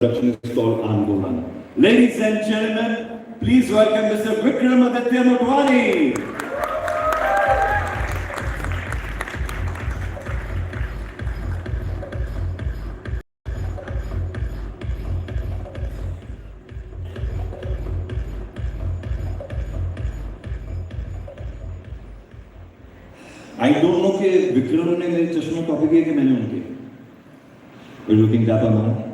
production is called Andolan. Ladies and gentlemen, please welcome Mr. Vikramaditya Motwani. I don't know कि विक्रम ने मेरे चश्मे copy किए कि मैंने उनके. We're looking that on now.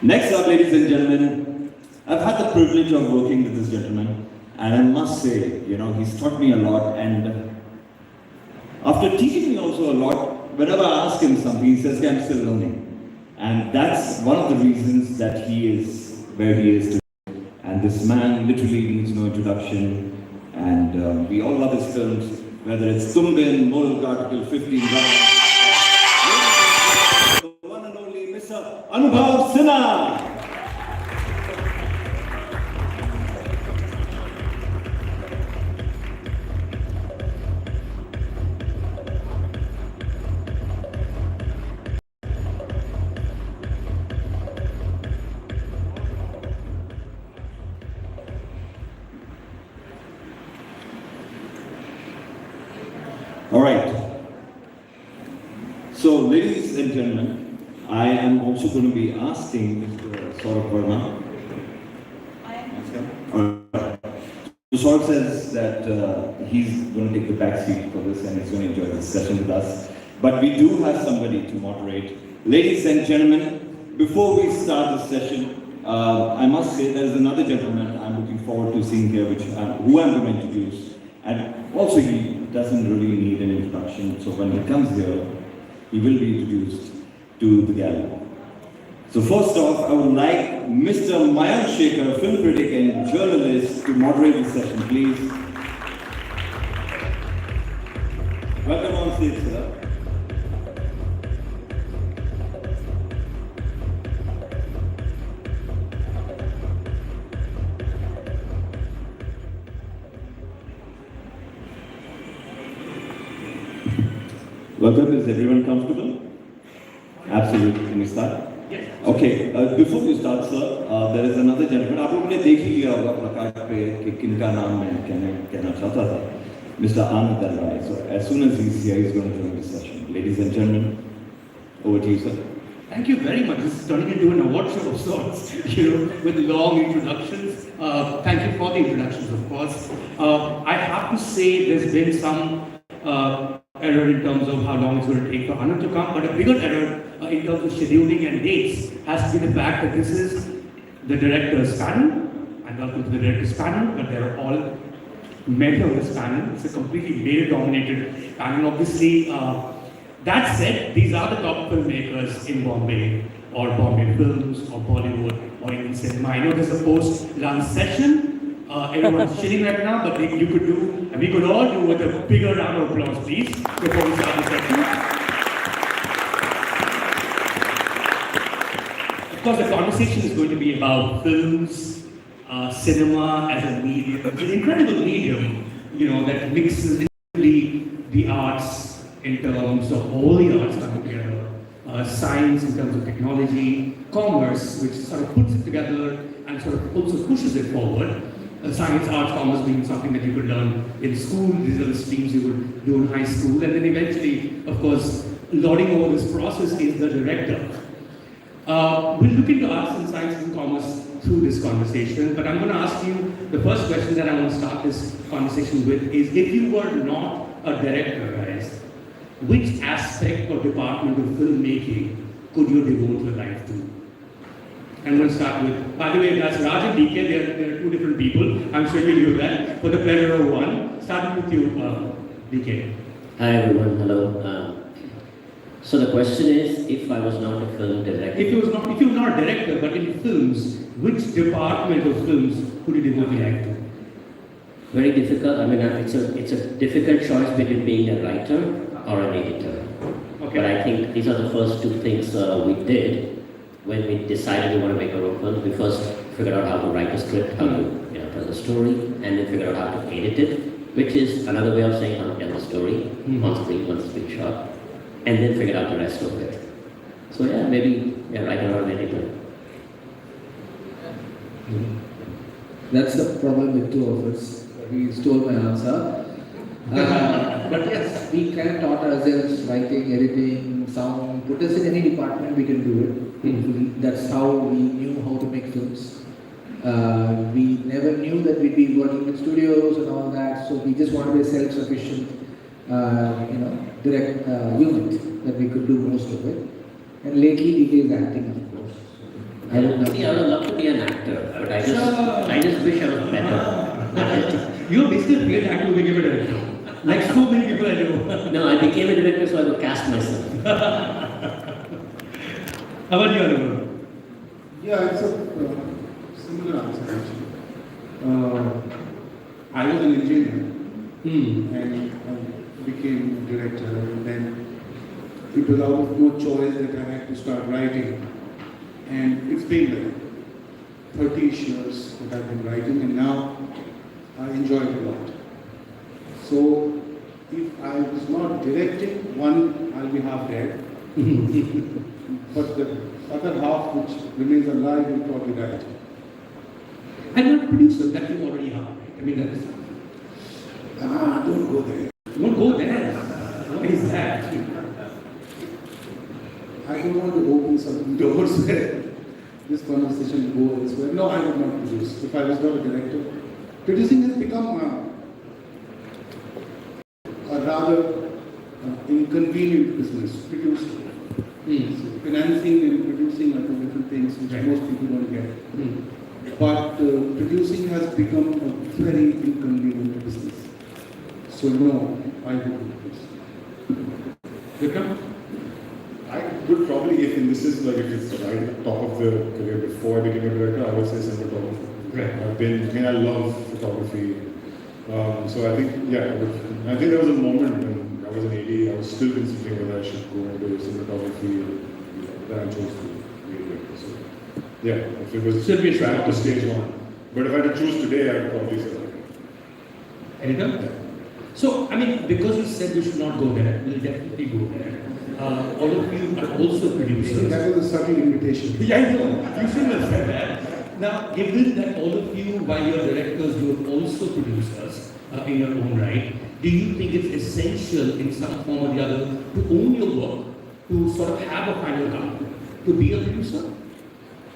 Next up, ladies and gentlemen, I've had the privilege of working with this gentleman, and I must say, he's taught me a lot, and after teaching me also a lot, whenever I ask him something, he says, I'm still learning. And that's one of the reasons that he is where he is today. And this man literally needs no introduction, and we all love his films, whether it's Tumbin, Mulk, Article 15, Anubhav Sinha. All right. So, ladies and gentlemen, I am also going to be asking Mr. Saurabh Verma. So Saurabh says that he's going to take the back seat for this and he's going to enjoy this session with us. But we do have somebody to moderate. Ladies and gentlemen, before we start this session, I must say there's another gentleman I'm looking forward to seeing here, who I'm going to introduce. And also he doesn't really need an introduction, so when he comes here, he will be introduced to the gallery. So first off, I would like Mr. Mayank Shekhar, film critic and journalist, to moderate this session, please. Welcome on stage, sir. Welcome, is everyone comfortable? Absolutely. Can we start? Yes. Okay. Before we start, sir, there is another gentleman. आप लोगों ने देख ही लिया होगा प्रकाश पे कि किनका नाम मैं कहना चाहता था. Mr. Anand Dalwai. So as soon as he's here, he's going to join this session. Ladies and gentlemen, over to you, sir. Thank you very much. This is turning into an award show of sorts, with long introductions. Thank you for the introductions, of course. I have to say there's been some error in terms of how long it's going to take for Anand to come, but a bigger error in terms of scheduling and dates has to be the fact that this is the director's panel, and welcome to the director's panel, but there are all men on this panel. It's a completely male-dominated panel, obviously. That said, these are the top filmmakers in Bombay, or Bombay Films, or Bollywood, or even cinema. I know there's a post-lunch session. Everyone's chilling right now, but we could all do with a bigger round of applause, please, before we start the session. Of course, the conversation is going to be about films, cinema as a medium. It's an incredible medium, that mixes the arts in terms of all the arts coming together. Science in terms of technology, commerce, which sort of puts it together and sort of also pushes it forward. Science, arts, commerce being something that you could learn in school. These are the streams you would do in high school. And then eventually, of course, lording over this process is the director. We'll look into arts and science and commerce through this conversation, but I'm going to ask you, the first question that I want to start this conversation with is, if you were not a director, guys, which aspect or department of filmmaking could you devote your life to? I'm going to start with, by the way, that's Raj and DK, they're two different people. I'm sure you'll do that. For the pleasure of one, starting with you, DK. Hi everyone, hello. So the question is, if I was not a film director. If you're not a director, but in films, which department of films could you devote your life to? Very difficult. I mean, it's a difficult choice between being a writer or an editor. Okay. But I think these are the first two things we did when we decided we want to make our own film. We first figured out how to write a script, how to tell the story, and then figured out how to edit it, which is another way of saying how to tell the story on screen once it's been shot, and then figured out the rest of it. So yeah, maybe writer or editor. That's the problem with two of us. He stole my answer. But yes, we kind of taught ourselves writing, editing, sound. Put us in any department, we can do it. Hopefully, that's how we knew how to make films. We never knew that we'd be working in studios and all that, so we just wanted a self-sufficient, direct unit that we could do most of it. And lately, he is acting, of course. I don't know. I would love to be an actor, but I just wish I was better. You're basically a great actor who became a director. Like so many people I know. No, I became a director so I could cast myself. How about you, Anubhav? Yeah, it's a similar answer actually. I was an engineer and I became a director, and then it was out of no choice that I had to start writing. And it's been like 30 years that I've been writing, and now I enjoy it a lot. So if I was not directing, one, I'll be half dead. But the other half which remains alive will probably die. And you're a producer, that you already are. I mean, that is. Don't go there. Don't go there. What is that? I don't want to open some doors where this conversation will go elsewhere. No, I would not produce. If I was not a director, producing has become a rather inconvenient business. Producing. So financing and producing are two different things which most people don't get. But producing has become a very inconvenient business. So no, I wouldn't produce. Vikram? I would probably, if it's right at the top of the career before I became a director, I would say cinematographer. Right. I love photography. So I think, I think there was a moment when I was an AD, I was still considering whether I should go into cinematography, then I chose to be a director. So, yeah, if it was Should be a track to stage one. But if I had to choose today, I would probably say that. Editor? So, I mean, because you said you should not go there, we'll definitely go there. All of you are also producers. That was a subtle invitation. Yeah, I know. You shouldn't have said that. Now, given that all of you, while you're directors, you are also producers in your own right, do you think it's essential in some form or the other to own your work, to sort of have a final cut, to be a producer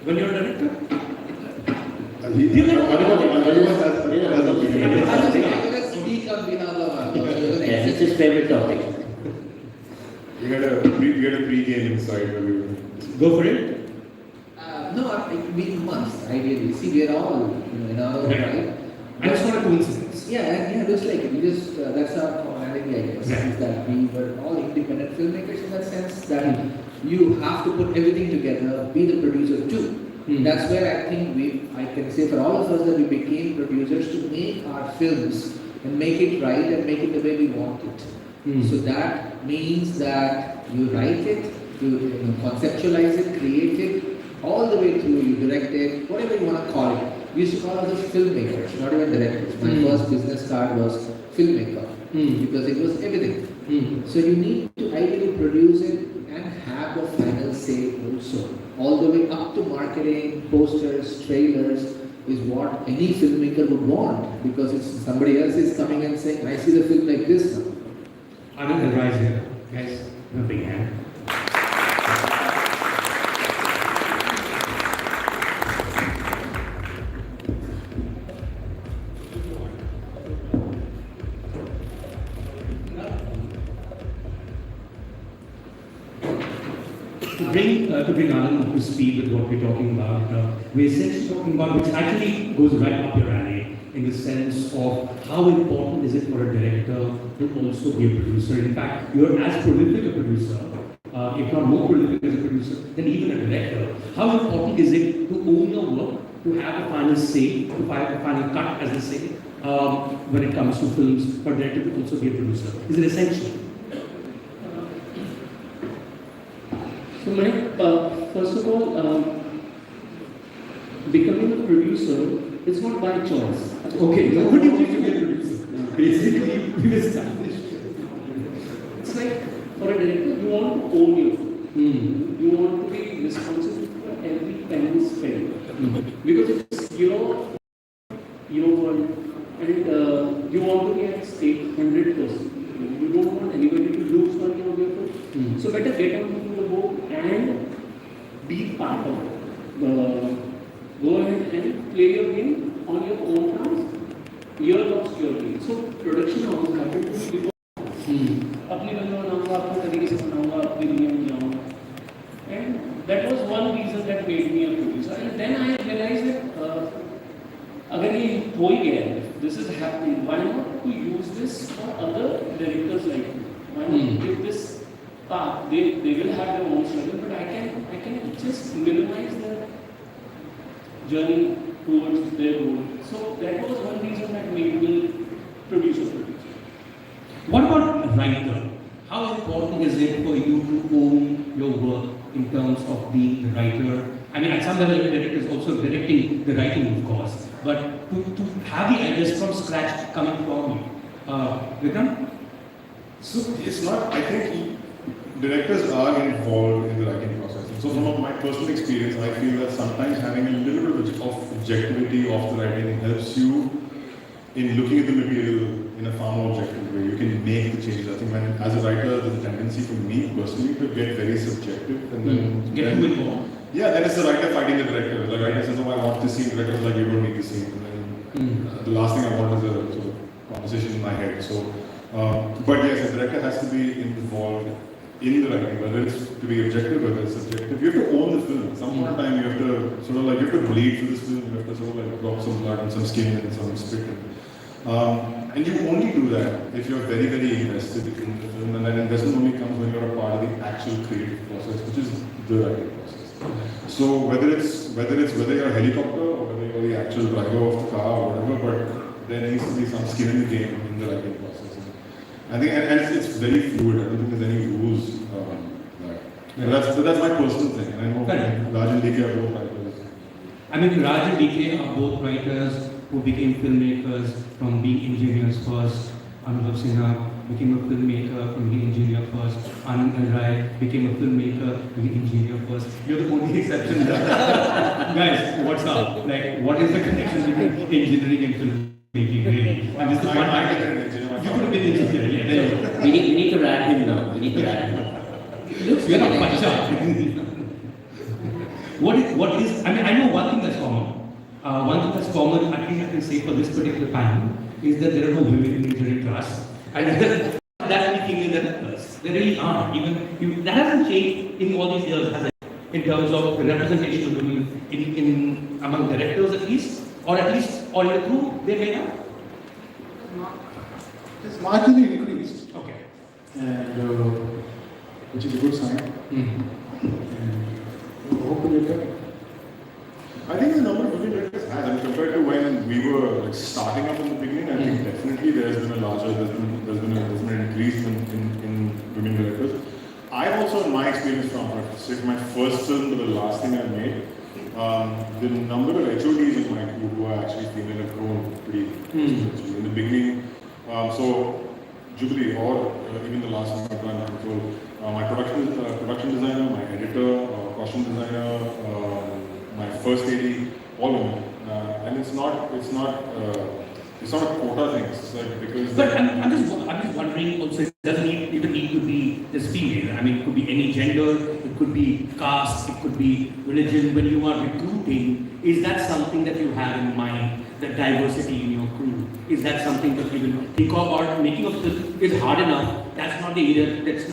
when you're a director? Speak on behalf of Yes, it's his favorite topic. We had a pre-game inside where we were. Go for it. No, we must, ideally. See, we are all, in our own right. And it's not a coincidence. It looks like it. We just, that's our commonality, I guess, Right. is that we were all independent filmmakers in that sense, that you have to put everything together, be the producer too. That's where I think I can say for all of us that we became producers to make our films and make it right and make it the way we want it. So that means that you write it, you conceptualize it, create it, all the way through, you direct it, whatever you want to call it. We used to call us filmmakers, not even directors. My first business card was filmmaker because it was everything. So you need to ideally produce it and have the final say also. All the way up to marketing, posters, trailers is what any filmmaker would want, because it's somebody else is coming and saying, I see the film like this now. Anand and Raj here. Guys, a big hand. To bring Anand up to speed with what we're talking about, we're essentially talking about, which actually goes right up your alley, in the sense of how important is it for a director to also be a producer. In fact, you're as prolific a producer, if not more prolific as a producer, than even a director. How important is it to own your work, to have a final say, to have a final cut, as they say, when it comes to films, for a director to also be a producer? Is it essential? So, Mike, first of all, becoming a producer is not by choice. Okay, nobody wants to be a producer. Basically, we established. It's like, for a director, you want to own your film. You want to be responsible for every penny spent. Because it's your world, and you want to be at stake 100%. You don't want anybody to lose money on your foot. So better get onto the boat and be part of it. Go ahead and play your game on your own terms. Your loss, your gain. So production house happened to people. अपनी बंदों बनाऊंगा, अपने तरीके से बनाऊंगा, अपनी दुनिया में जाऊंगा. And that was one reason that made me a producer. And then I realized that अगर ये हो ही गया है, this is happening. Why not to use this for other directors like me? Why not give this path? They will have their own struggle, but I can just minimize their journey towards their goal. So that was one reason that made me producer. What about writer? How important is it for you to own your work in terms of being the writer? I mean, at some level, the director is also directing the writing, of course, but to have the ideas from scratch coming from you. Vikram? So it's not, I think directors are involved in the writing process. So from my personal experience, I feel that sometimes having a little bit of objectivity of the writing helps you in looking at the material in a far more objective way. You can make the changes. I think when, as a writer, there's a tendency for me personally to get very subjective and then Get too involved. Yeah, then it's the writer fighting the director. The writer says, "Oh, I want this scene." The director is like, "You don't need this scene." And then the last thing I want is a sort of conversation in my head. So, but yes, the director has to be involved in the writing, whether it's to be objective, whether it's subjective. You have to own the film. At some point in time, you have to sort of like, you have to bleed through this film. You have to sort of like drop some blood and some skin and some spit. And you only do that if you're very, very invested in the film, and that investment only comes when you're a part of the actual creative process, which is the writing process. So whether you're a helicopter or whether you're the actual driver of the car or whatever, but there needs to be some skin in the game in the writing process. I think, and it's very fluid. I don't think there's any rules. That's my personal thing. And I know Raj and DK are both writers. I mean, Raj and DK are both writers who became filmmakers from being engineers first. Anubhav Sinha became a filmmaker from being engineer first. Anand and Rai became a filmmaker being engineer first. You're the only exception. Guys, what's up? Like, what is the connection between engineering and filmmaking, really? And this is one you could have been an engineer, yeah. There you go. We need to wrap him now. We need to wrap him. You're not much up. What is, I mean, I know one thing that's common. One thing that's common, at least I can say for this particular panel, is that there are no women in engineering class. And that many female directors. There really aren't. Even that hasn't changed in all these years, has it? In terms of the representation of women in among directors at least, or in the crew, they may have. It's marginally increased, Okay. and which is a good sign. And hopefully it will. I think the number of women directors has, and compared to when we were like starting up in the beginning, I think definitely there's been an increase in women directors. I've also, in my experience from my first film to the last thing I made, the number of HODs in my group who are actually female have grown pretty substantially. In the beginning, so Jubilee or even the last one I've done, so my production designer, my editor, costume designer, my first AD, all women, and it's not a quota thing. It's like because. But I'm just wondering also, it doesn't even need to be just female. I mean, it could be any gender, it could be caste, it could be religion. When you are recruiting, is that something that you have in mind, the diversity in your crew? Is that something that you will think about? Making a film is hard enough. That's not the area, that's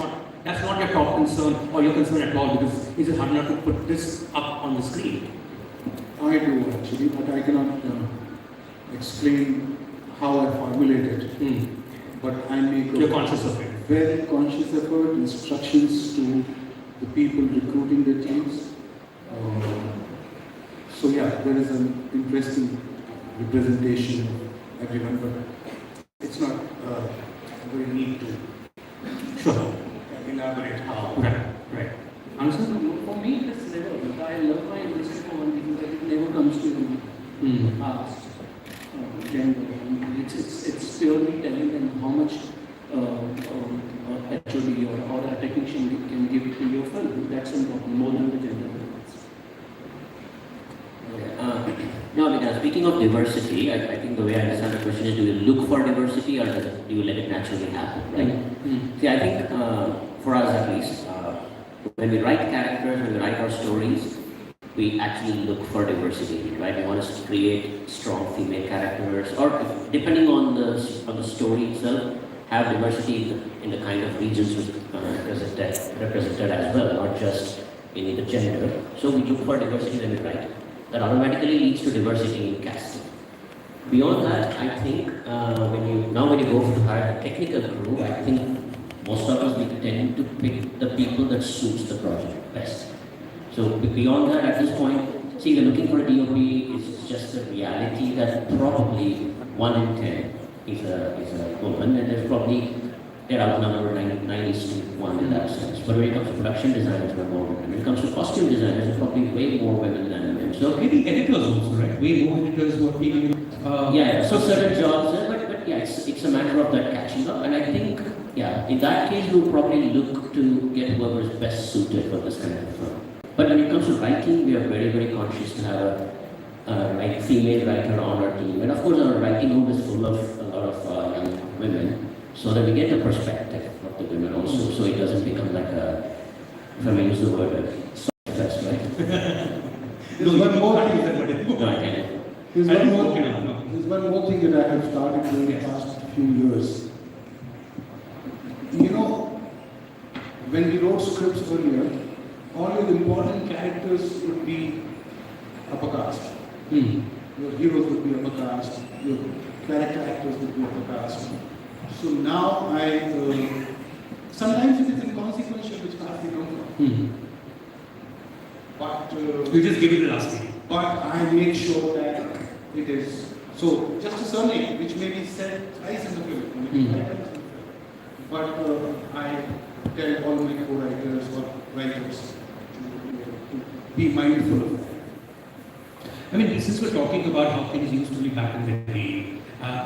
not your top concern or your concern at all, because it is hard enough to put this up on the screen. I do actually, but I cannot explain how I formulate it. But I make You're conscious of it. very conscious effort, instructions to the people recruiting the teams. So yeah, there is an interesting representation of everyone, but it's not very neat to elaborate how. Right. Answer? For me, it is never. I love my industry for one reason that it never comes to the past. Gender. It's purely telling them how much HOD or a technician can give to your film. No, I mean, speaking of diversity, I think the way I understand the question is, do you look for diversity or do you let it naturally happen, right? See, I think for us at least, when we write characters, when we write our stories, we actually look for diversity, right? We want to create strong female characters, or depending on the story itself, have diversity in the kind of regions represented as well, not just in the gender. So we look for diversity when we write. That automatically leads to diversity in casting. Beyond that, I think when you go to hire a technical crew, I think most of us we tend to pick the people that suits the project best. So beyond that, at this point, see, we're looking for a DOP is just a reality that probably 1 in 10 is a woman, and they're outnumbered 9:1 in that sense. But when it comes to production designers, we're more women. When it comes to costume designers, there's probably way more women than men. So Maybe editors also, right? Way more editors who are female. yeah, so certain jobs, but yeah, it's a matter of that catching up. And I think, yeah, in that case, we'll probably look to get whoever is best suited for this kind of firm. But when it comes to writing, we are very, very conscious to have a female writer on our team. And of course, our writing room is full of a lot of young women, so that we get the perspective of the women also, so it doesn't become like a, if I may use the word, soft fest, right? There's one more thing. No, I get it. There's I one think more okay thing. now, no. There's one more thing that I have started doing in the past few years. You know, when we wrote scripts earlier, all your important characters would be upper caste. Your heroes would be upper caste. Your character actors would be upper caste. So now sometimes it is inconsequential which caste they come from. But You just give it the last name. but I make sure that it is so just a surname which may be said twice in the film. But I tell all my co-writers or writers to be mindful of that. I mean, since we're talking about how things used to be back in the day,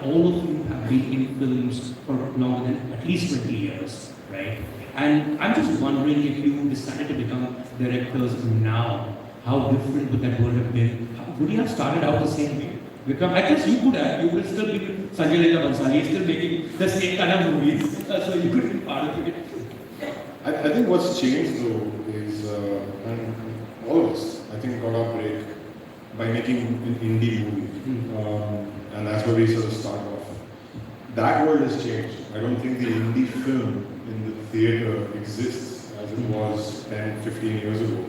all of you have been in films for longer than at least 20 years, right? And I'm just wondering if you decided to become directors now, how different would that world have been? Would you have started out the same way? Because I guess you could have. You would still be Sanjay Leela Bhansali, still making the same kind of movies, so you could be part of it. I think what's changed though is, and all of us, I think, got our break by making an indie movie. And that's where we sort of start off. That world has changed. I don't think the indie film in the theatre exists as it was 10, 15 years ago.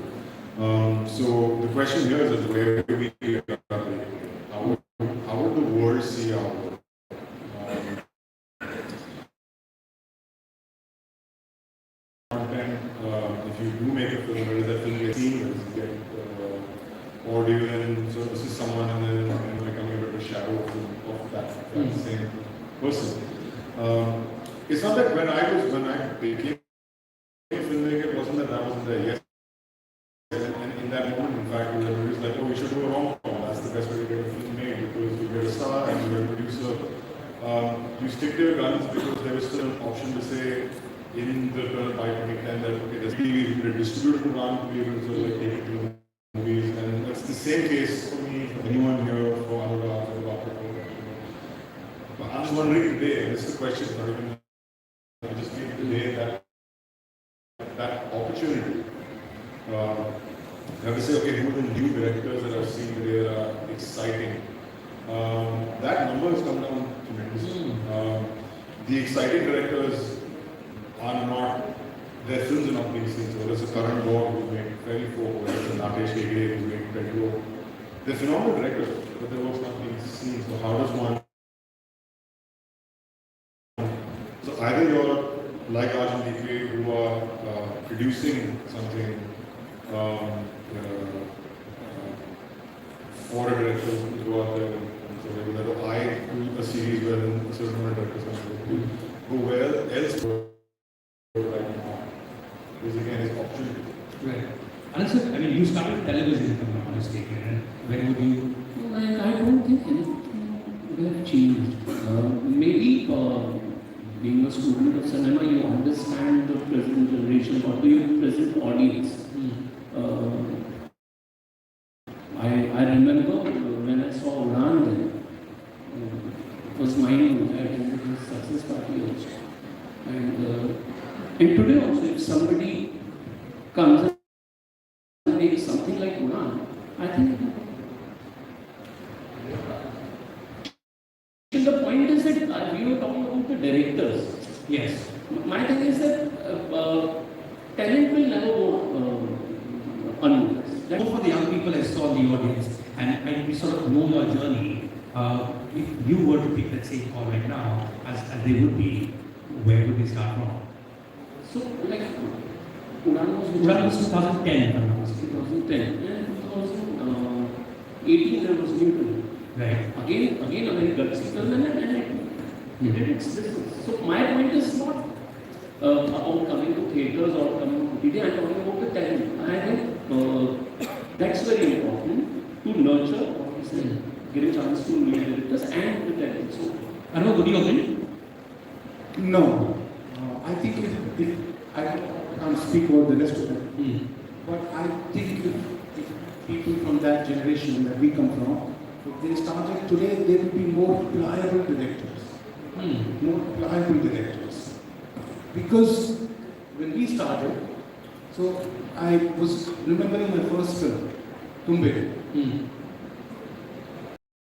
So the question here is where do we get our break? How would the world see our work? If you do make a film, where that film gets seen, does it get audio, and so this is someone, and then becoming a bit of a shadow of that same person. It's not that when I became a filmmaker, it wasn't that I wasn't there. Yes, and in that moment, in fact, it was like, oh, we should do a rom-com. That's the best way to get a film made, because you get a star and you get a producer. You stick to your guns because there was still an option to say in the by 2010 that okay, there's TV, the distributor program to be able to like take it to the movies, and that's the same case for me, for anyone here, for Anurag, for Dr. But I'm just wondering today, and this is the question, not even I just think today that opportunity. You have to say, okay, who are the new directors that I've seen today that are exciting? That number has come down tremendously. The exciting directors are not, their films are not being seen. So there's a current board who's made Fairy Folk, there's a Natesh Hegde who's made Pedro. They're phenomenal directors, but their work's not being seen. So how does one? So either you're like Raj and DK who are producing something for a director to go out there and say, whether I do a series where a certain amount of directors can go where else right now. Because again, it's opportunity. Right. And so, I mean, you started television, if I'm not mistaken, and when would you? Well, I don't think anything would have changed. Maybe being a student of cinema, you understand the present generation, or do you present audience? I remember when I saw Uran there, it was mine. I attended his success party also. And today also, if somebody comes and makes something like Uran, I think the point is that we were talking about the directors. Yes. My thing is that talent will never go unnoticed. So for the young people I saw in the audience, and we sort of know your journey, if you were to pick that same call right now, as they would be, where would they start from? So, like, Uran was 2010, if I'm not mistaken. 2010, and 2018 there was Newton. Right. Again a very gutsy film, and it did its business. So my point is not about coming to theatres or coming to TV, I'm talking about the talent. I think that's very important to nurture, obviously, give a chance to new directors and the talent. So, Anubhav, would you agree? No. I think if I can't speak about the rest of them, but I think if people from that generation that we come from, if they started today, they will be more pliable directors. More pliable directors. Because when we started, so I was remembering my first film, Tumbe.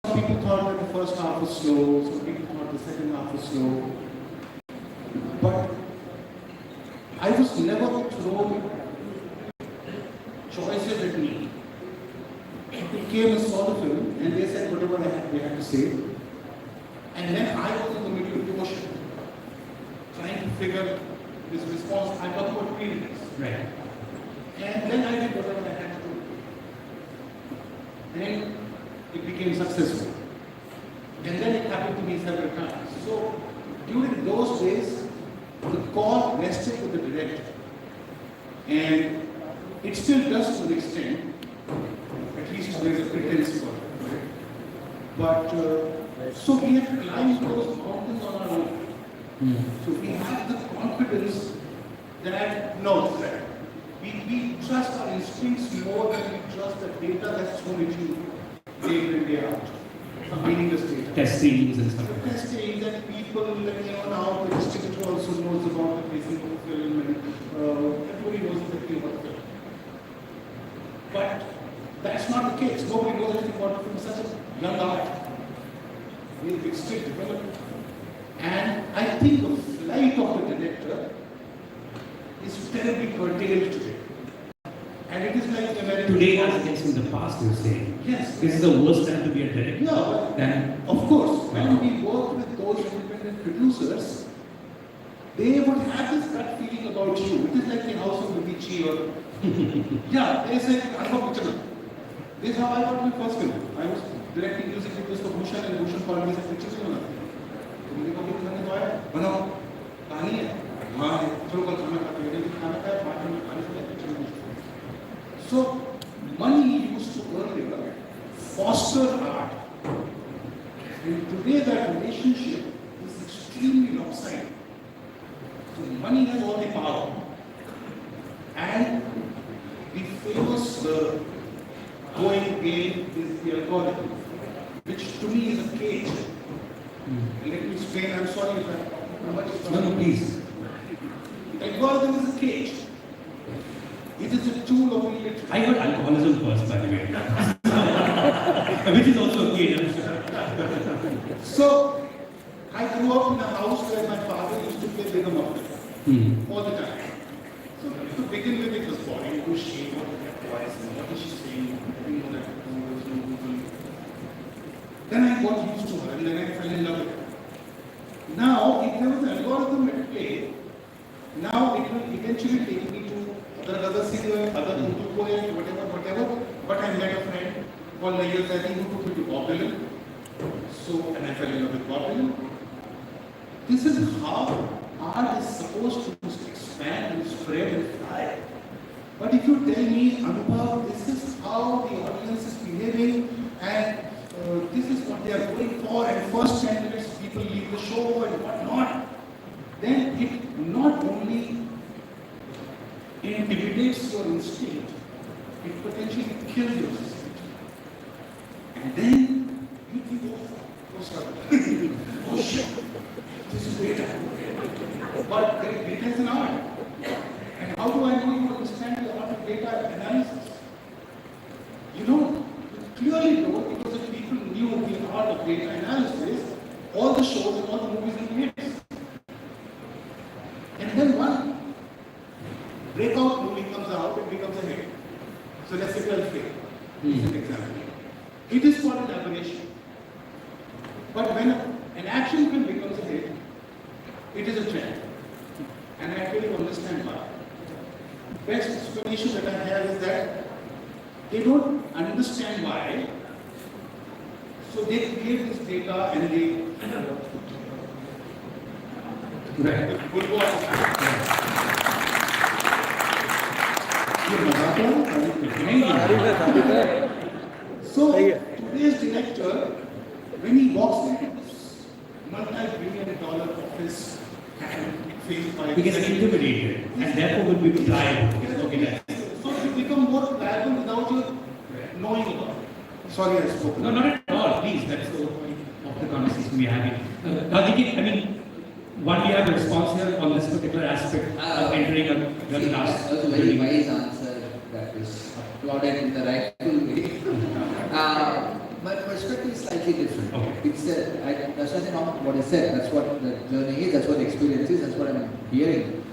Some people thought that the first half was slow, some people thought the second half was slow. But I was never thrown choices at me. People came and saw the film and they said whatever they had to say. And then I was in the middle of the ocean, trying to figure this response. I got about 3 minutes. Right. And then I did whatever I had to do. And it became successful. And then it happened to me several times. So during those days, the call rested with the director. And it still does to an extent. At least there is a pretense for it. But so we have to climb those mountains on our own. So we have the confidence that no threat. We trust our instincts more than we trust the data that's thrown at you day in and day out. Meaningless data. Testings and stuff. The testing that people, now the distributor also knows about the pacing of the film and everybody knows exactly about the film. But that's not the case. Nobody knows anything about the film. It's such a young art. It's still developing. And I think the flight of the director is terribly curtailed today. And it is like American. Today, as against in the past, you're saying. Yes. This is the worst time to be a director. No, Then, of course, when we work with those independent producers, they would have this gut feeling about you. It is like the House of Medici or yeah, they say, unfortunately. This is how I got my first film. I was directing music videos for Bhushan and Bhushan called me as a picture film. तो मुझे कभी खाने को आया बनाओ कहानी है हाँ है चलो कल खाना खाते हैं लेकिन खाना खाया 5 मिनट खाने से picture film. So money used to earlier foster art. And today that relationship is extremely lopsided. So money has all the power. And the famous going game is the algorithm, which to me is a cage. Let me explain, I'm sorry if I'm much. no, please. The algorithm is a cage. It is a tool of illiteracy. I heard alcoholism first, by the way. Which is also a key. So, I grew up in a house where my father used to play bigger muffin all the time. So, to begin with, it was boring. Who is she? What is that voice? And what is she saying? You know that. Then I got used to her and then I fell in love with her. Now, if there was an algorithm at play, now it will eventually take me to other singer, other Urdu poet, whatever. But I met a friend called Nayyar Zaidi who took me to Bob Dylan. So, and I fell in love with Bob Dylan. This is how art is supposed to expand and spread and fly. But if you tell me, Anubhav, this is how the audience is behaving and this is what they are going for and first 10 minutes people leave the show and whatnot, then it not only intimidates your instinct, it potentially kills your instinct. And then Clearly don't, because if people knew the art of data analysis, all the shows and all the movies will be hits. And then one breakout movie comes out, it becomes a hit. So let's say 12 Fail. Is an example. It is called an aberration. But when an action film becomes a hit, it is a trend. And I really understand why. Best explanation that I have is that they don't understand why. So they create this data and they good work. So today's director, when he walks into this multi-billion-dollar office and faced by He gets intimidated and therefore will be pliable. Okay, so you become more pliable without you knowing about it. Sorry, I spoke. no, not at all. Please, that's the whole point of the conversation we're having. Kadiki, I mean, one, we have a response here on this particular aspect of entering a very last. That was a very wise answer that is applauded in the rightful way. My perspective is slightly different. Okay. That's nothing wrong with what I said. That's what the journey is, that's what the experience is, that's what I'm hearing.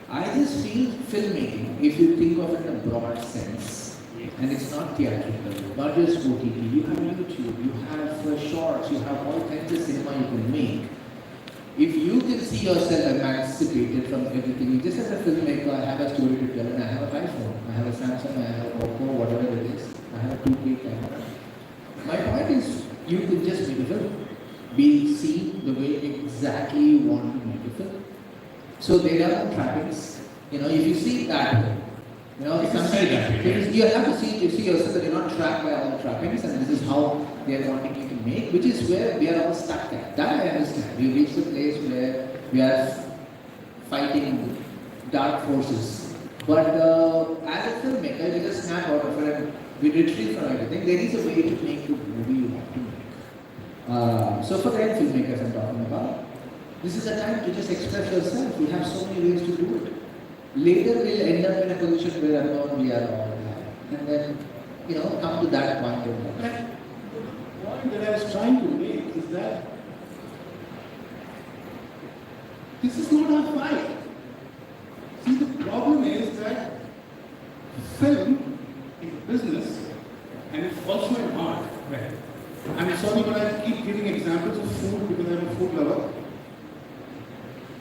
I just feel filmmaking, if you think of it in a broad sense, and it's not theatrical, not just OTT, you have YouTube, you have shorts, you have all kinds of cinema you can make. If you can see yourself emancipated from everything, just as a filmmaker, I have a story to tell, and I have an iPhone, I have a Samsung, I have a Oppo, whatever it is, I have a 2K camera. My point is, you can just make a film, be seen the way exactly you want to make a film. So there are no trappings. If you see it that way, you have to see yourself that you're not trapped by all the trappings, and this is how they are wanting you to make, which is where we are all stuck at. That I understand. We reached a place where we are fighting dark forces. But as a filmmaker, we just snap out of it and we retreat from everything. There is a way to make the movie you want to make. So for the filmmakers I'm talking about, this is a time to just express yourself. You have so many ways to do it. Later we'll end up in a position where alone we are all alive. And then, come to that point in life. The point that I was trying to make is that this is not our fight. See, the problem is that film is business and it's also an art. Right. I'm sorry, but I keep giving examples of food because I'm a food lover.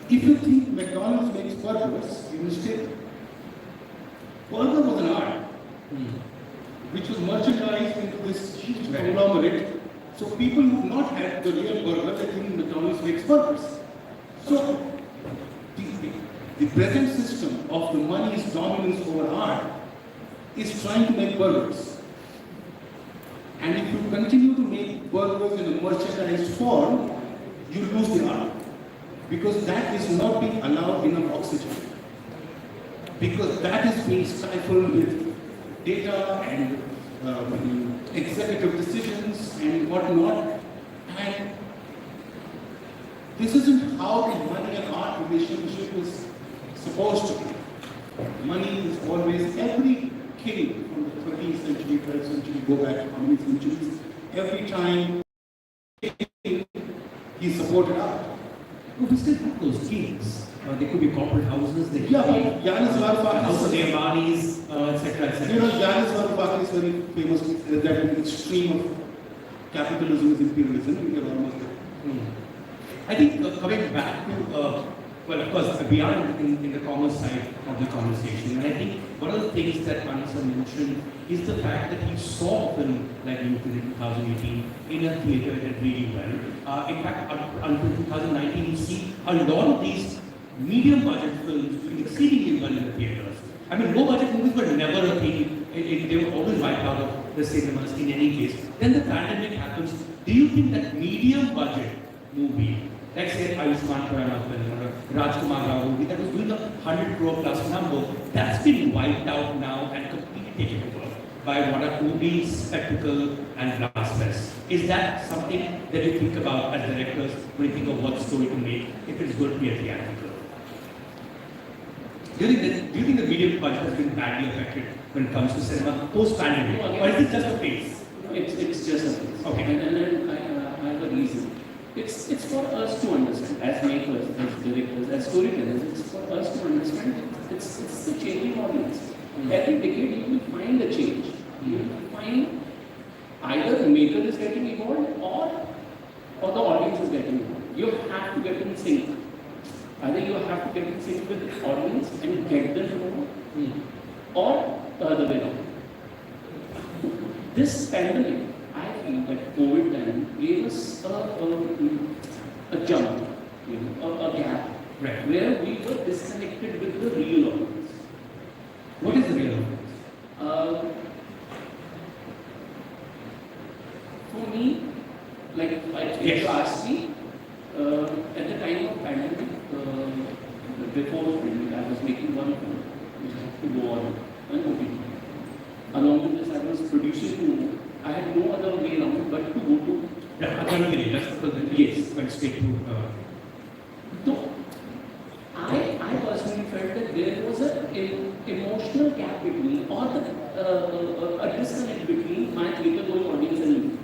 If you think McDonald's makes burgers, you mistake. Burger was an art, which was merchandised into this huge conglomerate. So people who have not had the real burger, they think McDonald's makes burgers. So the present system of the money's dominance over art is trying to make burgers. And if you continue to make burgers in a merchandised form, you lose the art. Because that is not being allowed enough oxygen. Because that is being stifled with data and executive decisions and whatnot. And this isn't how the money and art relationship is supposed to be. Money is always, every king from the 13th century, 12th century, go back to how many centuries, every time he supported art. No, we still have those kings. They could be corporate houses. They could Yeah, be but Yanis House of Varoufakis, Reemanis, etc., etc. Yanis Varoufakis is very famous that the extreme of capitalism is imperialism. We are almost there. I think coming back to, well, of course, we are in the commerce side of the conversation, and I think one of the things that Panasa mentioned is the fact that he saw a film like Youth in 2018 in a theatre that did really well. In fact, until 2019, you see a lot of these medium budget films doing exceedingly well in the theatres. I mean, low budget movies were never a thing. They were always wiped out of the cinemas in any case. Then the pandemic happens. Do you think that medium budget movie, let's say Ayushmann Khurrana film or a Rajkumar Rao movie that was doing a 100 crore plus number, that's been wiped out now and completely taken over by what are movie, spectacle and blasphemous. Is that something that you think about as directors when you think of what story to make if it's going to be a theatrical? Do you think the medium budget has been badly affected when it comes to cinema post-pandemic? Or is it just a phase? If Okay. And then I have a reason. It's for us to understand, as makers, as directors, as storytellers, it's for us to understand, it's the changing audience. Every decade you will find a change. You will find either the maker is getting evolved or the audience is getting evolved. You have to get in sync. Either you have to get in sync with the audience and get them to know, or the other way around. This pandemic, I feel that COVID time gave us a jump, a gap, Right. where we were disconnected with the real audience. What is the real audience? For me, like if Yes. you ask me, at the time of pandemic, before pandemic, I was making one film which had to go on an OTT. Along with this, I was producing two more. I had no other way around but to go to. That's the Yes. But stay to. So, I personally felt that there was an emotional gap between, or a disconnect between my theatre-going audience and me,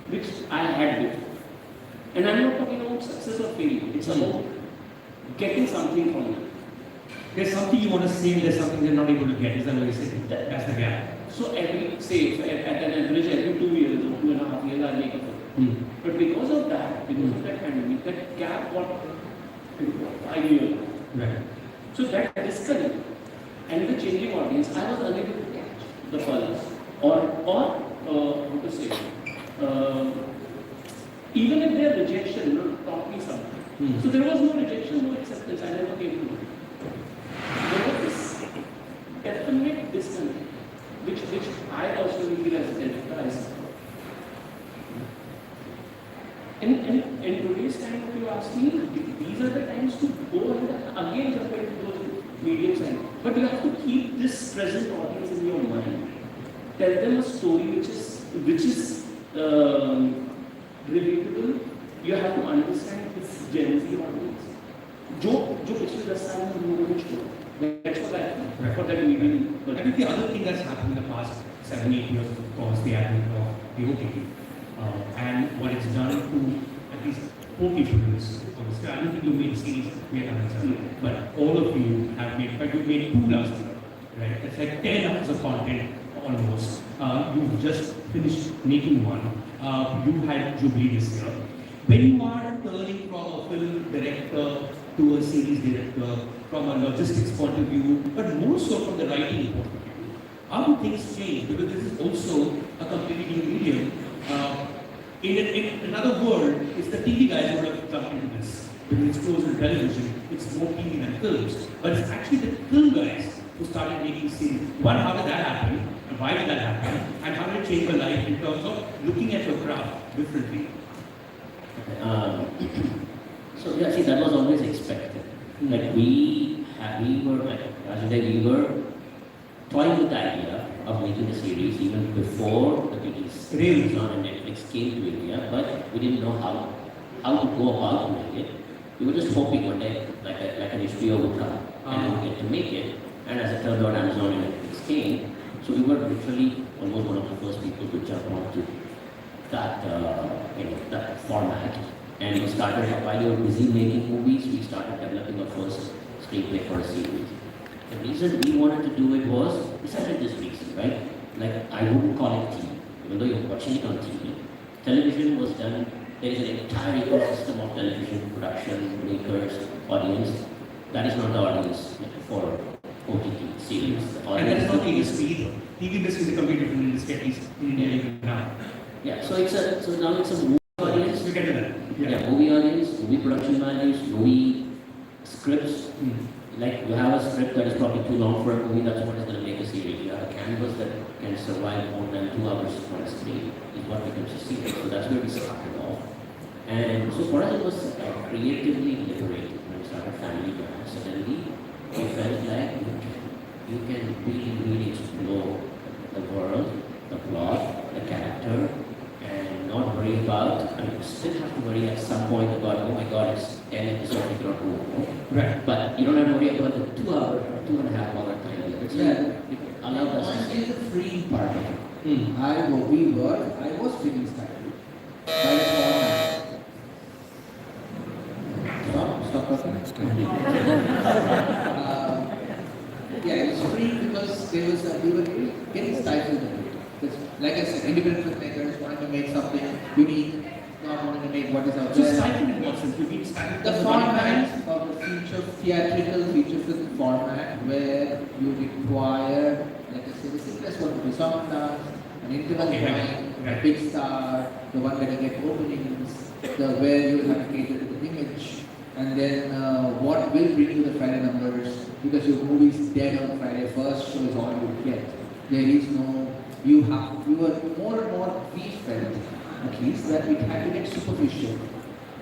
which I had with. And I'm not talking about success or failure. It's about getting something from it. There's something you want to say, and there's something they're not able to get. Is that what you're saying? That's the gap. So at an average, every 2 years or 2.5 years, I make a film. But because of that pandemic, that gap got 5 years. Right. So that disconnect and the changing audience, I was unable to catch the pulse or how to say, even if their rejection taught me something. So there was no rejection, no acceptance. I never came to it. There was this definite disconnect, which I personally feel as a director, I suffer. In today's time, if you ask me, these are the times to go and again jump into those medium size. But you have to keep this present audience in your mind. Tell them a story which is relatable. You have to understand this Gen Z audience. जो पिछले 10 साल में हम लोगों ने छोड़ा. That's what I think for that medium. I think the other thing that's happened in the past 7-8 years is, of course, the advent of the OTT. And what it's done to at least 4 people in this. Obviously, I don't think you made series, but all of you have made, in fact, you made 2 last year, right? It's like 10 hours of content almost. You've just finished making one. You had Jubilee this year. When you are turning from a film director to a series director, from a logistics point of view, but more so from the writing point of view, how do things change? Because this is also a completely new medium. In another world, it's the TV guys who would have jumped into this. Because it's close to television, it's more TV than films. But it's actually the film guys who started making series. One, how did that happen? And why did that happen? And how did it change your life in terms of looking at your craft differently? So yeah, see, that was always expected. Like we were like, as I said, we were toying with the idea of making a series even before the TV on Netflix came to India, but we didn't know how to go about doing it. We were just hoping one day like an HBO would come and we would get to make it. And as it turned out, Amazon and Netflix came, so we were literally almost one of the first people to jump onto that that format. And we started, while we were busy making movies, we started developing our first screenplay for a series. The reason we wanted to do it was, we started this reason, right? Like, I wouldn't call it TV, even though you're watching it on TV. Television was done, there is an entire ecosystem of television production, makers, audience. That is not the audience for OTT series. And that is not the industry either. TV industry is a completely different industry, at least in India even now. Yeah, so now it's a movie audience. We get to that. Yeah, movie audience, movie production values, movie scripts. Like you have a script that is probably too long for a movie, that's what is going to make a series. You have a canvas that can survive more than 2 hours on a screen, is what becomes a series. So that's where we started off. And so for us it was creatively liberating when we started Family Man. Suddenly we felt like you can really explore the world, the plot, the character, and not worry about, I mean, you still have to worry at some point about, oh my god, it's 10 episodes, you cannot do more. Right. But you don't have to worry about the 2 hour or 2.5 hour time limit. So it allowed us And to the free part of it. Mm. I was feeling started. by the format. Stop talking. Yeah, it was free because we were getting stifled a bit. Because, like I said, independent filmmakers wanted to make something unique, not wanting to make what is out So there. stifled in what sense? You mean stifled The as a format of the theatrical feature film format where you require, like I said, the simplest one would be song and dance, an interval Okay, point, right. a big star, the one where you get openings, where you have to cater to the image, and then what will bring you the Friday numbers, because your movie is dead on Friday, first show is all you get. There is no, you are more and more, we felt at least, that it had to get superficial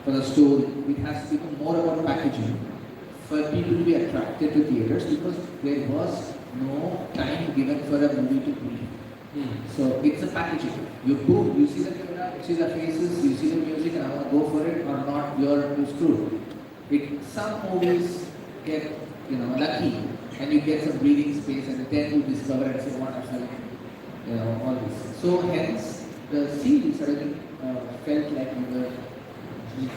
for the story. It has to become more about packaging for people to be attracted to theaters, because there was no time given for a movie to breathe. So it's a packaging. You boom, you see the camera, you see the faces, you see the music, and I want to go for it or not, you're screwed. Some movies get, lucky, and you get some breathing space, and then you discover and say, what I felt, all this. So hence, the series suddenly felt like we were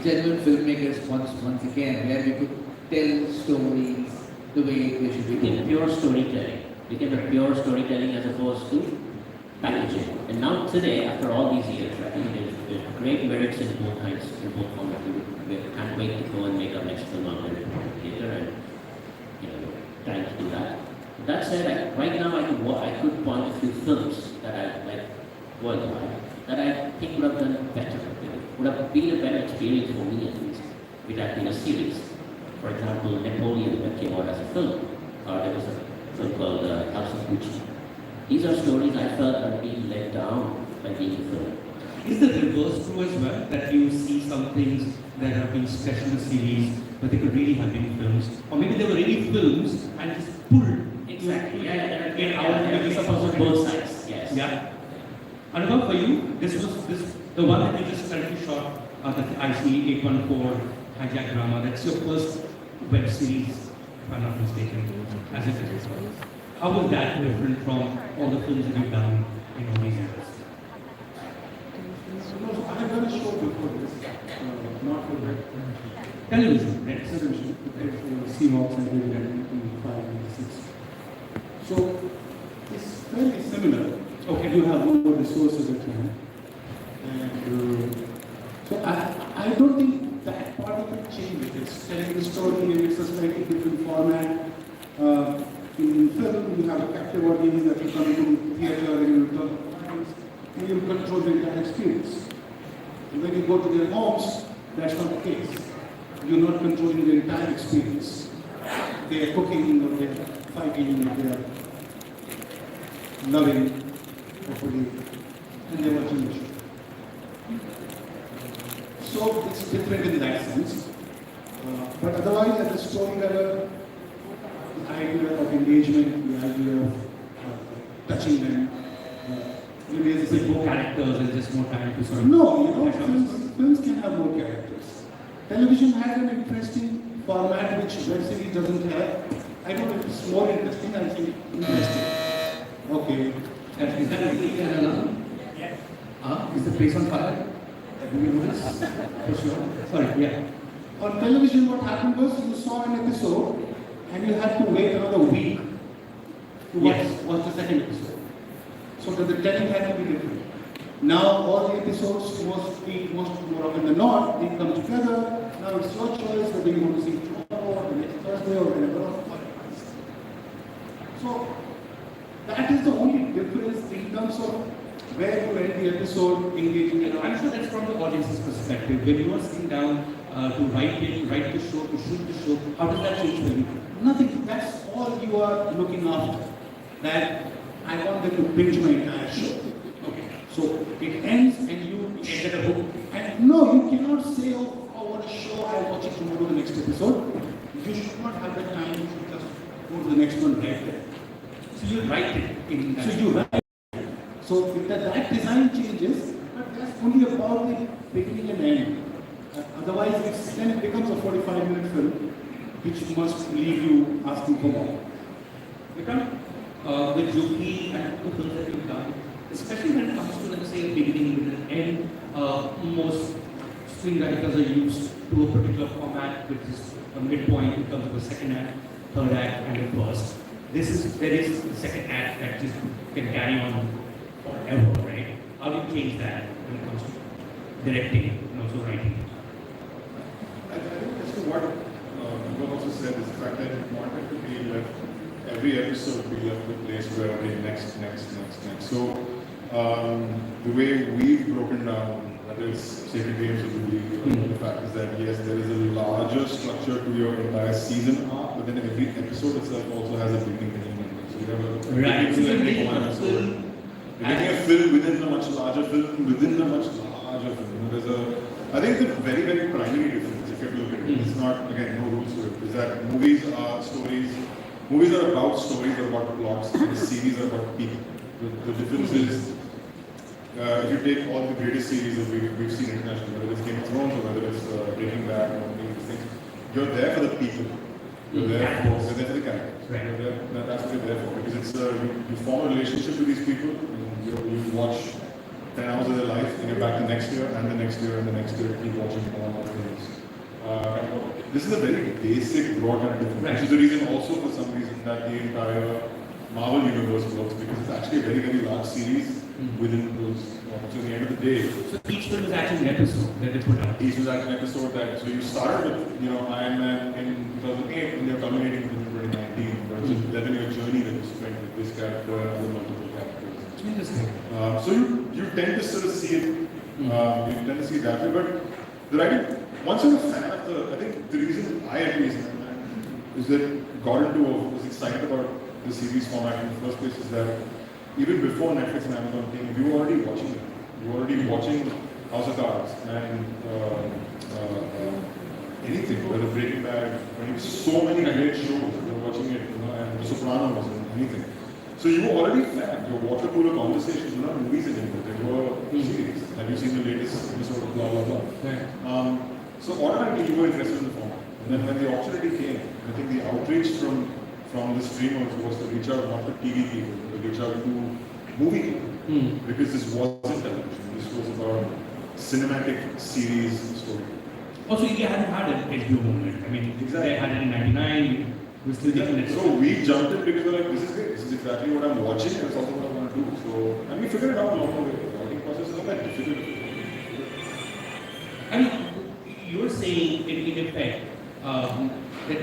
genuine filmmakers once again, where we could tell stories the way they should be Became told. pure storytelling. Became a pure storytelling as opposed to packaging. And now today, after all these years, I think there's great merits in both kinds, in both formats. We can't wait to go and make our next film out there in the theater, and trying to do that. That said, right now I could point a few films that I like worldwide that I think would have done better. Would have been a better experience for me at least. It had been a series. For example, Napoleon that came out as a film. There was a film called House of Gucci. These are stories I felt are being let down by being a film. Is the reverse true as well, that you see some things that have been stretched in the series, but they could really have been films? Or maybe they were really films and just pulled. Exactly. Maybe suppose On both sides. Yes. Yeah. Anubhav, for you, this the one that you just currently shot, the IC 814 hijack drama. That's your first web series, if I'm not mistaken, as it is. How was that different from all the films that you've done in all these years? No, I have done a show before this, not for that. Television, right? Television, Seahawks and did that in 5 and 6. So it's fairly similar. Okay. You have more resources at hand. And so I don't think that part of it changes. It's telling the story and it's a slightly different format. In film, you have a captive audience that you come to theater and you talk and you control the entire experience. And when you go to their homes, that's not the case. You're not controlling the entire experience. They are cooking or they are fighting or they are loving, hopefully, and they are watching the show. So it's different in that sense. But otherwise, as a storyteller, the idea of engagement, the idea of touching them, maybe Is it more characters and just more time to sort of... no, films can have more characters. Television has an interesting format which web series doesn't have. I don't know if it's more interesting, I think interesting. Okay. Is that really an alarm? Is the place on fire? Do you know this? For sure. Sorry, yeah. On television, what happened was you saw an episode and you had to wait another week to watch the second episode. So that the telling had to be different. Now all the episodes, most more often than not, they come together. Now it's your choice whether you want to see it tomorrow or the next Thursday or whenever. So that is the only difference in terms of where you end the episode, engaging in. I'm sure that's from the audience's perspective. When you are sitting down to write the show, to shoot the show, how does that change for you? Nothing. That's all you are looking after. That I want them to binge my entire show. Okay. So it ends and you Get a hook. and no, you cannot say, oh, what a show, I'll watch it tomorrow, the next episode. You should not have that time, you should just go to the next one right there. So you write it in that. So you write. So if that design changes, but that's only about the beginning and end. Otherwise, then it becomes a 45-minute film, which must leave you asking for more. Vikram, with Joki and the films that you've done, especially when it comes to, let's say, a beginning with an end, most screenwriters are used to a particular format, which is a midpoint in terms of a second act, third act, and a first. There is the second act that just can carry on forever, right? How do you change that when it comes to directing and also writing? I think as to what you also said is the fact that you wanted to be left, every episode be left with a place where, okay, next. So, the way we've broken down, whether it's Sacred Games or the fact is that yes, there is a larger structure to your entire season arc, but then every episode itself also has a beginning and an ending. So you have a Right. beginning and ending one episode. You're making a film within a much larger film, within a much larger film. You know, there's I think the very, very primary difference, if you look at it, it's not, again, no rules to it, is that movies are stories, movies are about stories, they're about plots, and the series are about people. The difference is, if you take all the greatest series that we've seen internationally, whether it's Game of Thrones or whether it's Breaking Bad or any of these things, you're there for the people. You're there for the characters. Right. That's what you're there for, because it's you form a relationship with these people, and you watch 10 hours of their life, and you're back the next year, and the next year, and the next year, keep watching more things. This is a very basic, broad kind of difference, which is the reason also for some reason that the entire Marvel universe works, because it's actually a very, very large series within those. So at the end of the day, So each film is actually an episode that they put out. each was actually an episode that, so you started with, Iron Man in 2008, and you're culminating with 2019, but it's an 11-year journey that you spent with this character and the multiple characters. Interesting. So you tend to sort of see it, you tend to see it that way, but the writing, once you're a fan of I think the reason I at least is that got into or was excited about the series format in the first place is that even before Netflix and Amazon came, you were already watching it. You were already watching House of Cards and anything, whether Breaking Bad, so many great shows, you were watching it, and The Sopranos and anything. So you were already fan. Your water cooler conversations were not movies anymore. They were series. Have you seen the latest episode of blah blah blah? Right. So automatically you were interested in the format. And then when the opportunity came, I think the outreach from the streamers was to reach out not to TV people, but to reach out to movie people. Because this wasn't television. This was about cinematic series story. Also, India hadn't had an HBO moment. I mean, Exactly. they had it in '99. We still getting it. So we jumped in because we're like, this is great. This is exactly what I'm watching, and it's also what I want to do. So, and we figured it out along the way. The writing process is not that difficult. I mean, you're saying in effect that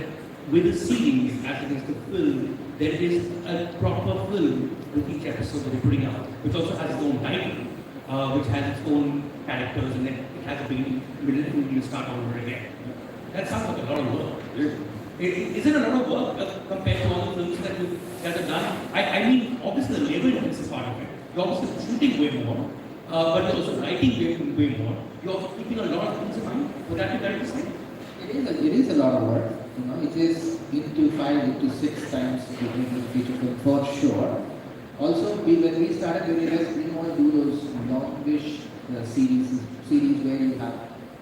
with a series as against a film, there is a proper film with each episode that you're putting out, which also has its own title, which has its own characters, and then it has a beginning, middle, and you start all over again. That sounds like a lot of work. Is it a lot of work compared to all the films that you guys have done? I mean, obviously the labor-intensive part of it. You're obviously shooting way more, but you're also writing way more. You're also keeping a lot of things in mind. Would that be correct to say? It is a lot of work. It is into 5 into 6 times between the feature film for sure. Also, when we started, we realized we didn't want to do those longish series where you have.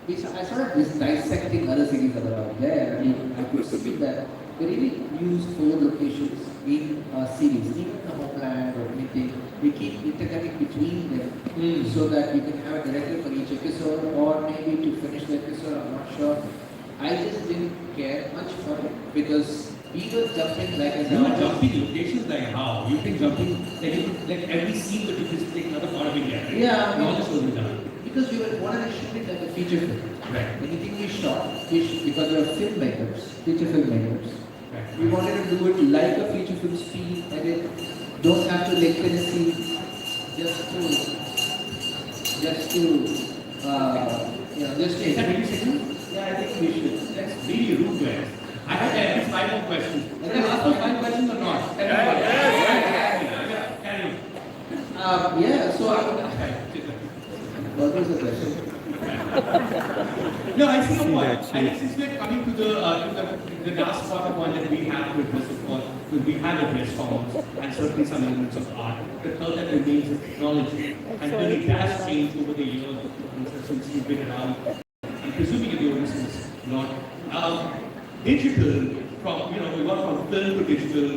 I started dissecting other series that are out there. I mean, I could see that we really use 4 locations in a series, even the Homeland or anything. We keep interconnecting between them so that you can have a director for each episode, or maybe to finish the episode. I'm not sure. I just didn't care much for it because we were jumping like a You were jumping locations like how? You've been jumping like every scene that you just take another part of India. Right? Yeah, And all this will be done. because we wanted to shoot it like a feature film. Right. Anything we shot, because we are filmmakers, feature filmmakers. Right. We wanted to do it like a feature film speed, edit, don't have to lengthen a scene, just to Is that really signal? Yeah, I think we should. That's really rude, guys. I have at least 5 more questions. Can I ask those 5 questions or not? Carry on. Yeah, so what was the question? No, I see your point. I think since we're coming to the last part of one that we have to address, of course, we have addressed forms and certainly some elements of art. The third that remains is technology. And really it has changed over the years since you've been around. I'm presuming the audience is not. Digital, we got from film to digital,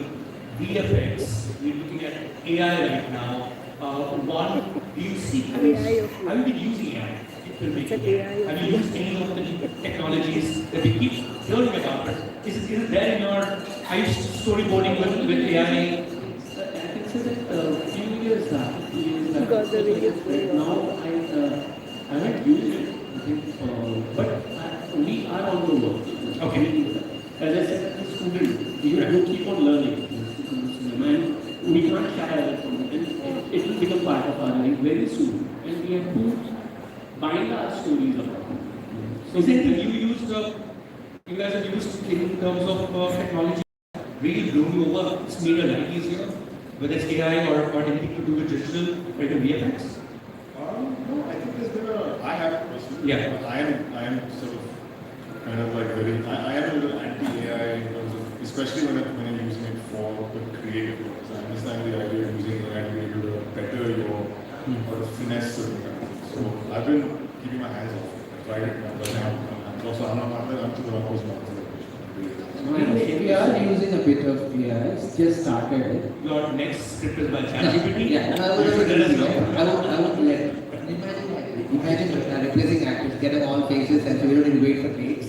VFX, we're looking at AI right now. One do you see, AI of have you been using AI in filmmaking? It's an AI of Have you used any of the technologies that we keep hearing about? Is it there in your, are you storyboarding with AI? I can say that a few years back, Because the videos very now I haven't used it, I think, but we are on the work. Okay. As I said, as a student, you keep on learning. And we can't shy away from it. And it will become part of our life very soon. And we have to bind our stories about it. So is it that you guys have used in terms of technology really blown you over? It's made your life easier, whether it's AI or anything to do with digital, like a VFX? No, I think there's been I have personally. Yeah. I am sort of kind of like I am a little anti-AI in terms of, especially when I'm using it for the creative purpose. I understand the idea of using AI to be able to better your or to finesse certain things. So I've been keeping my hands off it. I tried it, but now also I'm not to the opposite of We are using a bit of AI, it's just started it. Your next script is by ChatGPT? Yeah, I would let, imagine replacing actors, get them all faces and we don't even wait for takes.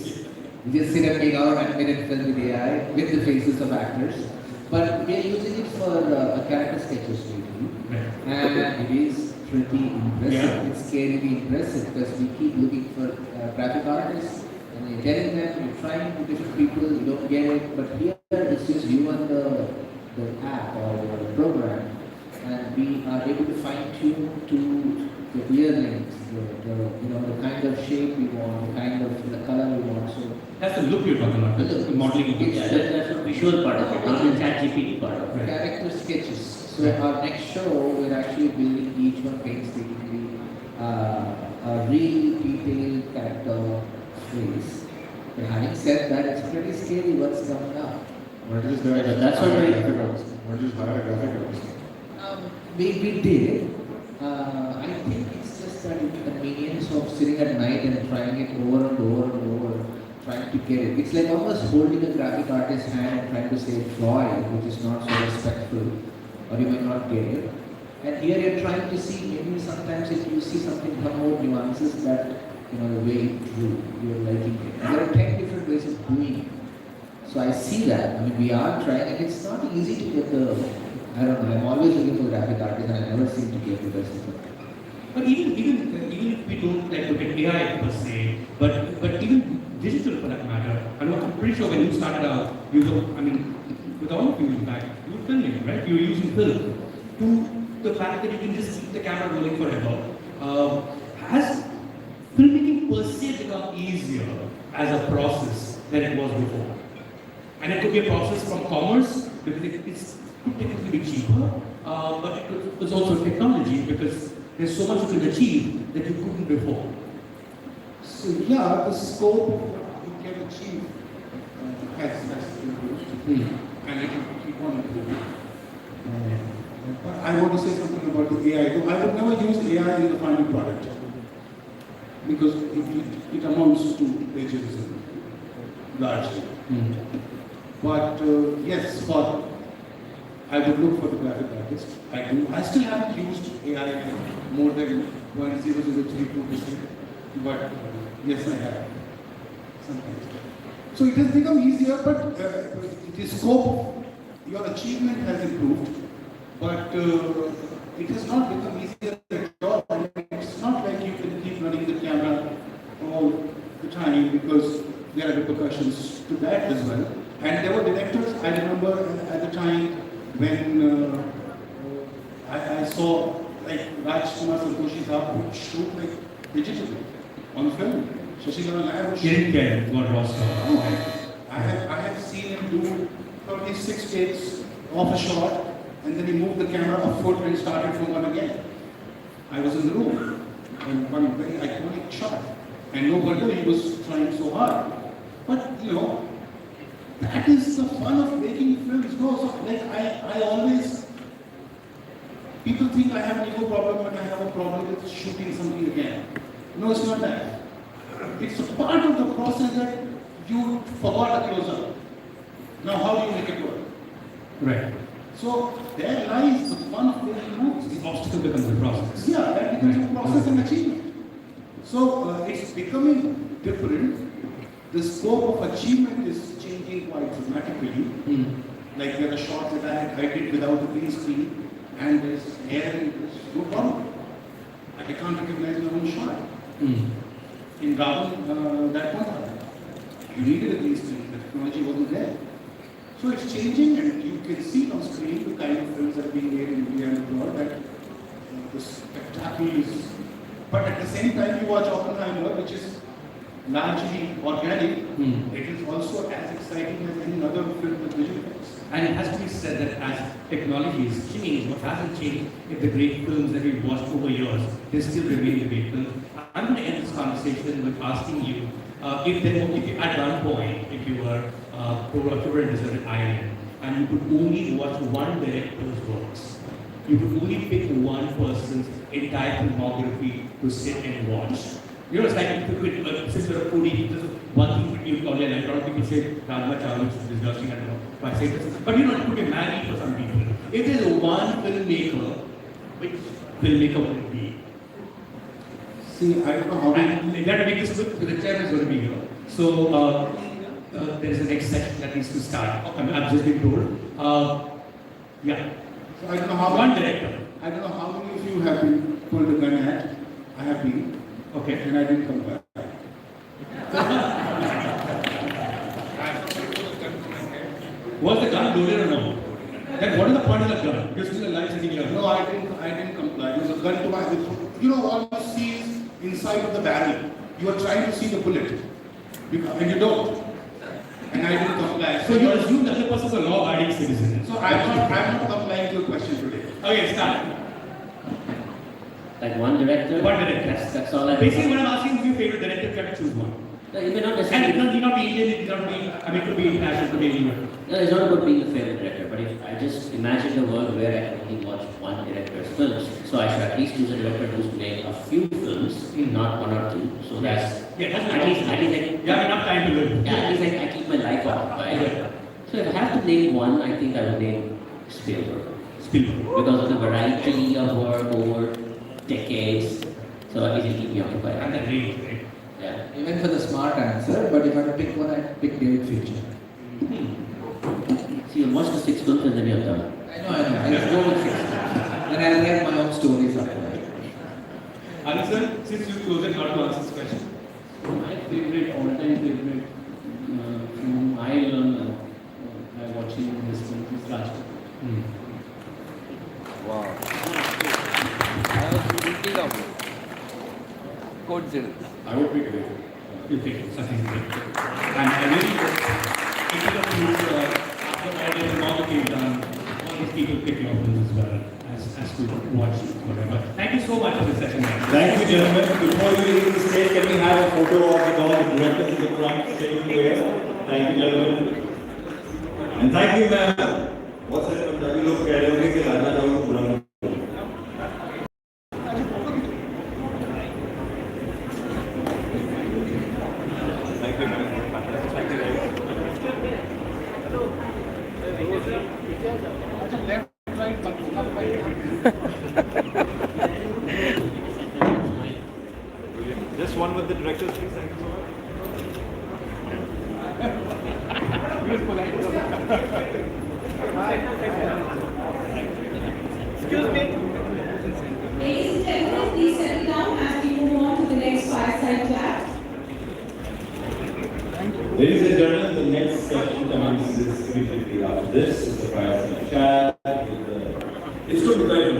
We just sit and make our 1-minute film with AI with the faces of actors. But we are using it for a character sketches maybe. And it is pretty impressive. Yeah. It's scarily impressive because we keep looking for graphic artists. And you're getting them, you're trying with different people, you don't get it, but here it's just you and the app or the program, and we are able to fine tune to the earrings, the kind of shape we want, the kind of the color we want. So That's the look you're talking about, the modeling of Yeah, that's the visual part of it, not the ChatGPT part of it. character sketches. So our next show, we're actually building each one painstakingly a really detailed character face. But having said that, it's pretty scary what's coming up. Why don't you just hire That's what a I- graphic artist? Why don't you just hire a graphic artist? We did. I think it's just that convenience of sitting at night and trying it over and over and over, trying to get it. It's like almost holding a graphic artist's hand and trying to say Troy, which is not so respectful, or you may not get it. And here you're trying to see, maybe sometimes if you see something come out nuances that, the way it drew, you're liking it. And there are 10 different ways of doing it. So I see that. I mean, we are trying, and it's not easy to get I don't know, I'm always looking for graphic artists and I never seem to get the best of them. But even if we don't like look at AI per se, but even digital for that matter, I'm pretty sure when you started out, you were, with all of you in fact, you were filming, right? You were using film. To the fact that you can just keep the camera rolling forever. Has filmmaking per se become easier as a process than it was before? And it could be a process from commerce, because it's could technically be cheaper, but it's also technology because there's so much you can achieve that you couldn't before. So yeah, the scope of what we can achieve has improved, and it will keep on improving. But I want to say something about the AI. Though I would never use AI in the final product because it amounts to plagiarism largely. But yes, I would look for the graphic artist. I do. I still haven't used AI more than 0.0032%, but yes, I have. Sometimes. So it has become easier, but the scope of your achievement has improved, but it has not become easier at all. It's not like you can keep running the camera all the time because there are repercussions to that as well. And there were directors, I remember at the time when I saw like Rajkumar Santoshi's would shoot like digitally on film. Shashikara Nair would He didn't care what was I have seen him do probably 6 takes off a shot and then he moved the camera a foot and started from one again. I was in the room and one very iconic shot. And no wonder he was trying so hard. But that is the fun of making films. No, so like I always, people think I have an ego problem and I have a problem with shooting something again. No, it's not that. It's a part of the process that you forgot a close-up. Now how do you make it work? Right. So there lies the fun of making movies. The obstacle becomes the process. Yeah, that becomes a process and achievement. So it's becoming different. The scope of achievement is changing quite dramatically. Like there are shots that I did without a green screen, and there's air and there's no problem. I can't recognize my own shot. In Ravan, that one happened. You needed a green screen, the technology wasn't there. So it's changing, and you can see on screen the kind of films that are being made in India and abroad, that the spectacle is. But at the same time, you watch Oppenheimer, which is largely organic, it is also as exciting as any other film with visual effects. And it has to be said that as technology has changed, what hasn't changed is the great films that we've watched over years, they still remain the great films. I'm going to end this conversation with asking you, if at one point, if you were in a deserted island, and you could only watch one director's works, you could only pick one person's entire filmography to sit and watch. You know, it's like if you could, since you're a foodie, just one thing you call it, and a lot of people say Rajma Chawal, which is disgusting, I don't know why I say this. But you know, it could be Maggie for some people. If there's one filmmaker, which filmmaker would it be? See, I don't know how And we have to make this quick because the chairman is going to be here. So there is the next section that needs to start. I've just been told. Yeah. So I don't know how One director. I don't know how many of you have been pulled a gun at. I have been, Okay. and I didn't come back. Was the gun loaded or no? Then what is the point of the gun? You're still alive sitting here. No, I didn't comply. It was a gun to my head. You know, all you see is inside of the barrel. You are trying to see the bullet, and you don't. And I didn't comply. So you assume that the person is a law-abiding citizen. So I'm not complying to your question today. Okay, start. Like one director? One director. That's all I Basically, when I'm asking who's your favorite director, you have to choose one. No, it may not And necessarily. it need not be Indian, it need not be, I mean, it could be international, it could be anywhere. No, it's not about being the favorite director, but if I just imagine a world where I can only watch one director's films, so I should at least choose a director who's made a few films, not one or two. So that's Yeah, that's at least I, You have enough time to live. yeah, at least I keep my life occupied. So if I have to name one, I think I would name Spielberg. Spielberg. Because of the variety of work over decades, so it will keep me occupied. And the range, right? Yeah. Even for the smart answer, but if I had to pick one, I'd pick David Fincher. So you watch the 6 films and then you're done. I know. I just go with 6. Then I'll write my own stories after that. Ali sir, since you chosen how to answer this question. My favorite, all-time favorite film I learned by watching his films is Raj. Wow. I was thinking of it. Coincidence. I would pick it. You pick something good. And I really thinking of you, after all the work you've done, all these people pick your films as well, as to watch whatever. Thank you so much for this session. Thank you, gentlemen. Before you leave the stage, can we have a photo of the all the directors in the front taking away? Thank you, gentlemen. And thank you, ma'am. What's that? We look at everything. Thank you, ma'am. Just one with the directors, please. Thank you so much. Excuse me. Ladies and gentlemen, please settle down as we move on to the next fireside chat. Ladies and gentlemen, the next session commences immediately after this. It's the fireside chat. It's going to be very